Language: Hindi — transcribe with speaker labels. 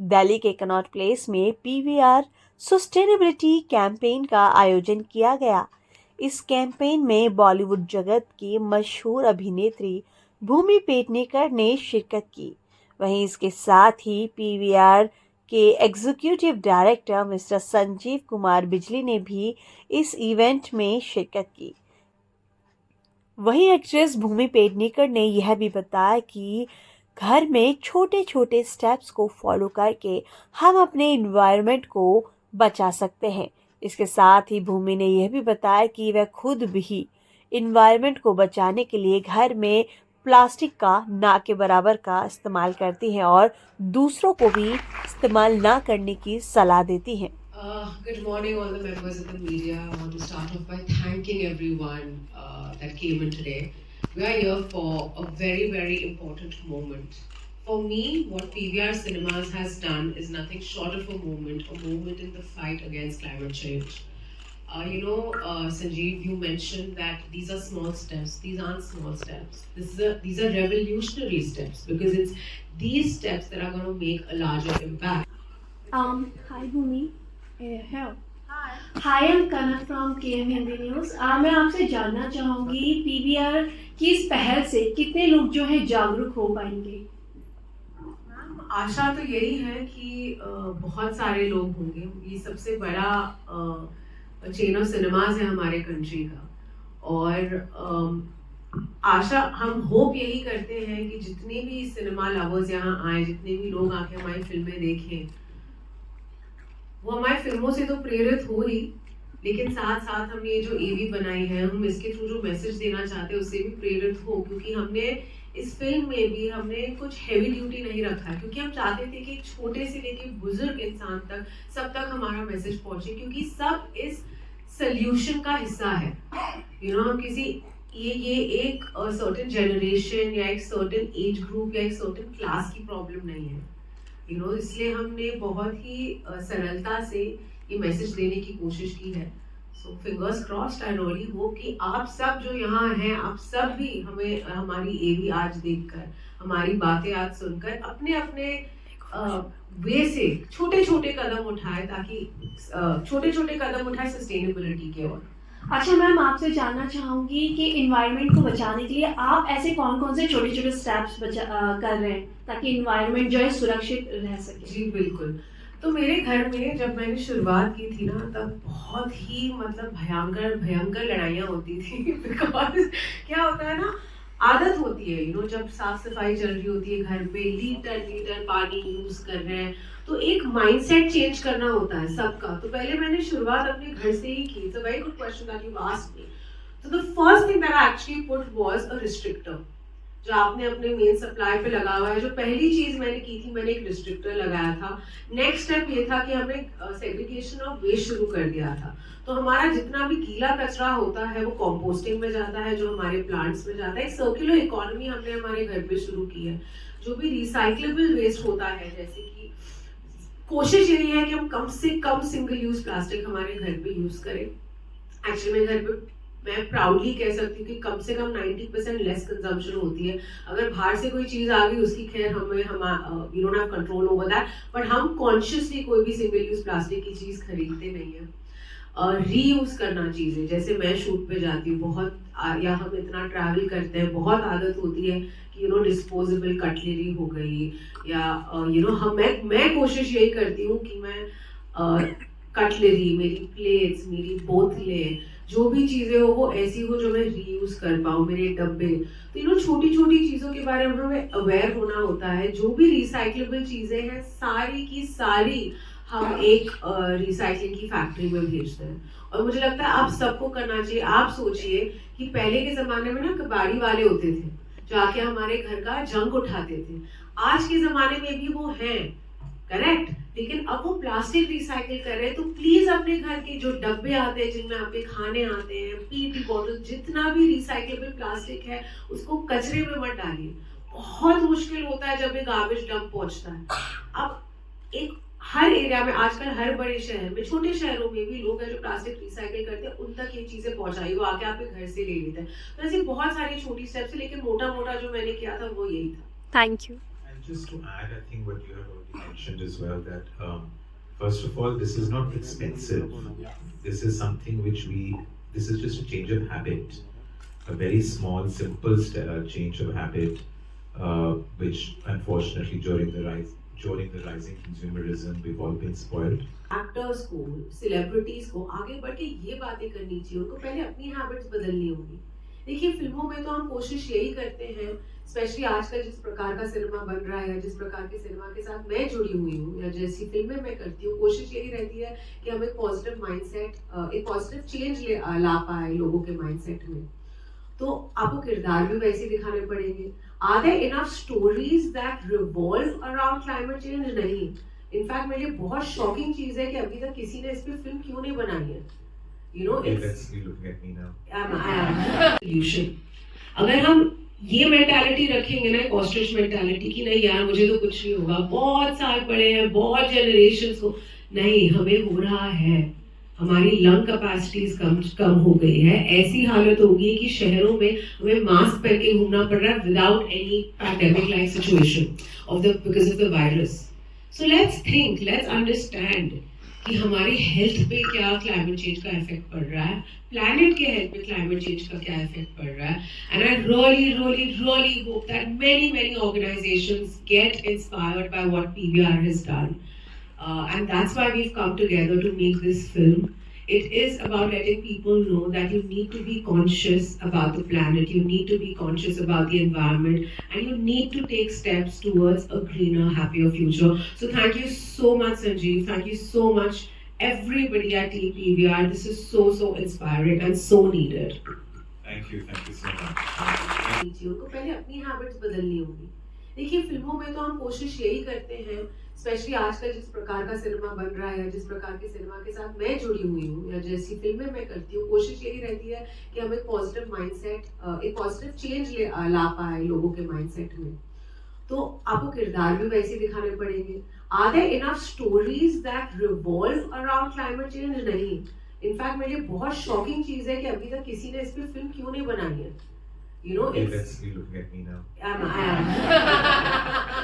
Speaker 1: दिल्ली के कनॉट प्लेस में पीवीआर सस्टेनेबिलिटी कैंपेन का आयोजन किया गया। इस कैंपेन में बॉलीवुड जगत की मशहूर अभिनेत्री भूमि पेडनेकर ने शिरकत की। वहीं इसके साथ ही पीवीआर के executive director mister Sanjeev Kumar बिजली ने भी इस इवेंट में शिरकत की। वहीं एक्ट्रेस भूमि पेडनेकर ने यह भी बताया कि घर में छोटे छोटे स्टेप्स को फॉलो करके हम अपने इन्वायरमेंट को बचा सकते हैं। इसके साथ ही भूमि ने यह भी बताया कि वह खुद भी इन्वायरमेंट को बचाने के लिए घर में प्लास्टिक का ना के बराबर का इस्तेमाल करती हैं और दूसरों को भी इस्तेमाल ना करने की सलाह देती हैं।
Speaker 2: Good morning, all the members of the media. I want to start off by thanking everyone that came in today. We are here for a very, very important moment. For me, what PVR Cinemas has done is nothing short of a moment in the fight against climate change. Sanjeev, you mentioned that these are small steps. These aren't small steps. These are revolutionary steps because it's these steps that are going to make a larger impact.
Speaker 3: Hi Bhumi. Hello. Hi, I'm Kanak from KM Hindi News. मैं आपसे जानना चाहूँगी पीवीआर की इस पहल से कितने लोग जो है जागरूक हो पाएंगे?
Speaker 2: मैम, आशा तो यही है कि बहुत सारे लोग होंगे। ये सबसे बड़ा चेन ऑफ सिनेमाज है हमारे कंट्री का और आशा हम होप यही करते हैं कि जितने भी सिनेमा लवर्स यहाँ आए, जितने भी लोग आके हमारी फिल्में देखें, वो हमारी फिल्मों से तो प्रेरित हो ही, लेकिन साथ साथ हमने ये जो एवी बनाई है, हम इसके थ्रू जो मैसेज देना चाहते हैं उससे भी प्रेरित हो, क्योंकि हमने इस फिल्म में भी हमने कुछ हैवी ड्यूटी नहीं रखा, क्योंकि हम चाहते थे कि छोटे से लेके बुजुर्ग इंसान तक सब तक हमारा मैसेज पहुंचे, क्योंकि सब इस सोल्यूशन का हिस्सा है। हम किसी ये एक सर्टेन जनरेशन या एक सर्टेन एज ग्रुप या एक सर्टेन क्लास की प्रॉब्लम नहीं है। इसलिए हमने बहुत ही सरलता से ये मैसेज देने की कोशिश की है। So fingers crossed, I really hope कि आप सब जो यहाँ हैं, आप सब भी हमें हमारी एवी आज देखकर, हमारी बातें आज सुनकर अपने अपने वे से छोटे छोटे कदम उठाए, ताकि छोटे छोटे कदम उठाए सस्टेनेबिलिटी के ओर।
Speaker 3: अच्छा मैम, आपसे जानना चाहूँगी कि इन्वायरमेंट को बचाने के लिए आप ऐसे कौन कौन से छोटे छोटे स्टेप्स कर रहे हैं ताकि इन्वायरमेंट जो है सुरक्षित रह सके?
Speaker 2: जी बिल्कुल। तो मेरे घर में जब मैंने शुरुआत की थी ना, तब बहुत ही मतलब भयंकर भयंकर लड़ाइयाँ होती थी बिकॉज क्या होता है ना, आदत होती है जब साफ सफाई चल रही होती है घर पे, लीटर लीटर पानी यूज कर रहे हैं, तो एक माइंडसेट चेंज करना होता है सबका। तो पहले मैंने शुरुआत अपने घर से ही की। It's a very good question that you asked me. तो the first thing that I actually put was a restrictor, जो आपने अपने मेन सप्लाई पे लगा हुआ है। जो पहली चीज मैंने की थी, मैंने एक रिस्ट्रिक्टर लगाया था। नेक्स्ट स्टेप ये था कि हमने सेग्रीगेशन ऑफ वेस्ट शुरू कर दिया था। तो हमारा जितना भी गीला कचरा होता है वो कंपोस्टिंग में जाता है, जो हमारे प्लांट्स में जाता है। एक सर्कुलर इकोनॉमी हमने हमारे घर पे शुरू की है। जो भी रिसाइक्लेबल वेस्ट होता है, जैसे कि कोशिश यही है कि हम कम से कम सिंगल यूज प्लास्टिक हमारे घर पे यूज करें। एक्चुअली मेरे घर पे मैं प्राउडली कह सकती हूँ कि कम से कम 90% लेस कंजम्पशन होती है। अगर बाहर से कोई चीज आ गई, उसकी खैर हम we don't have control over that, but हम कॉन्शियसली कोई भी सिंगल यूज प्लास्टिक की चीज खरीदते नहीं है। रीयूज करना चीजें, जैसे मैं शूट पे जाती हूँ बहुत, या हम इतना ट्रैवल करते हैं, बहुत आदत होती है कि डिस्पोजेबल कटलरी हो गई, या मैं कोशिश यही करती हूँ कि मैं कटलरी, मेरी प्लेट्स, मेरी बोतलें, जो भी चीजें हो वो ऐसी हो जो मैं रीयूज कर पाऊँ, मेरे डब्बे। तो छोटी छोटी चीजों के बारे में हमें अवेयर होना होता है। जो भी रिसाइक्लेबल चीजें हैं, सारी की सारी हम एक रिसाइकलिंग की फैक्ट्री में भेजते हैं। और मुझे लगता है आप सबको करना चाहिए। आप सोचिए कि पहले के जमाने में ना कबाड़ी वाले होते थे जो आके हमारे घर का जंक उठाते थे। आज के जमाने में भी वो हैं, करेक्ट, लेकिन अब वो प्लास्टिक रिसाइकिल कर रहे हैं। तो प्लीज अपने घर के जो डब्बे आते हैं, जिनमें आपके खाने आते हैं, पीटी बॉटल, जितना भी रिसाइक्लेबल प्लास्टिक है, उसको कचरे में मत डालिए। बहुत मुश्किल होता है जब ये गार्बेज डंप पहुंचता है। अब एक हर एरिया में आजकल, हर बड़े शहर में, छोटे शहरों में भी लोग हैं जो प्लास्टिक रिसाइकिल करते हैं, उन तक ये चीजें पहुंचाई, वो आके आपके घर से ले लेते हैं। तो ऐसी बहुत सारी छोटी स्टेप्स है, लेकिन मोटा मोटा जो मैंने किया था वो यही था।
Speaker 3: Thank you.
Speaker 4: And just to add, I think what you have already mentioned as well that first of all, this is not expensive. This is something this is just a change of habit, a very small, simple change of habit, which unfortunately during the rising consumerism, we've all been spoiled.
Speaker 2: Actors को, सेलिब्रिटीज को आगे बढ़ के ये बातें करनी चाहिए, उनको पहले अपनी हैबिट्स बदलनी होगी। देखिए फिल्मों में तो हम कोशिश यही करते हैं, स्पेशली आजकल जिस प्रकार का सिनेमा बन रहा है, जिस प्रकार के सिनेमा के साथ मैं जुड़ी हुई हूँ या जैसी फिल्में मैं करती हूँ, कोशिश यही रहती है कि हम एक पॉजिटिव माइंडसेट, एक पॉजिटिव चेंज ला पाए लोगों के माइंडसेट में। तो आपको किरदार भी वैसे दिखाने पड़ेंगे। Are there enough stories that revolve around climate change? नहीं। इनफैक्ट मेरे लिए बहुत शॉकिंग चीज है कि अभी तक किसी ने इस पे फिल्म क्यों नहीं बनाई है। You know
Speaker 4: Let's be looking at me now.
Speaker 2: Solution. अगर हम ये मेंटालिटी रखेंगे ना, ऑस्ट्रिच मेंटालिटी की नहीं यार मुझे तो कुछ नहीं होगा, बहुत साल पड़े हैं, बहुत जनरेशंस को, नहीं हमें हो रहा है। हमारी लंग कैपेसिटीज कम हो गई है, ऐसी हालत होगी कि शहरों में हमें मास्क पहन के घूमना पड़ रहा है without any pandemic like situation because of the virus. So let's think, let's understand कि हमारी हेल्थ पे क्या क्लाइमेट चेंज का इफेक्ट पड़ रहा है, प्लैनेट के हेल्थ पे क्लाइमेट चेंज का क्या इफेक्ट पड़ रहा है। And I really hope that many organizations get inspired by what PVR has done. And that's why we've come together to make this film. It is about letting people know that you need to be conscious about the planet, you need to be conscious about the environment, and you need to take steps towards a greener, happier future. So thank you so much, Sanjeev. Thank you so much, everybody at Team PVR. This is so inspiring and so needed.
Speaker 4: Thank you so much.
Speaker 2: उनको पहले अपनी हैबिट्स बदलनी होगी। देखिए फिल्मों में तो हम कोशिश यही करते हैं, स्पेशली आजकल जिस प्रकार का सिनेमा बन रहा है, जिस प्रकार के सिनेमा के साथ मैं जुड़ी हुई हूँ या जैसी फिल्में मैं करती हूँ, कोशिश यही रहती है कि हम एक पॉजिटिव माइंडसेट, एक पॉजिटिव चेंज ला पाए लोगों के माइंडसेट में। तो आपको किरदार भी वैसे दिखाने पड़ेंगे। Are there enough stories that revolve around climate change? नहीं। इनफैक्ट मेरे लिए बहुत शॉकिंग चीज है कि अभी तक किसी ने इस पे फिल्म क्यों नहीं बनाई है। You know,
Speaker 4: Let's be looking at me now.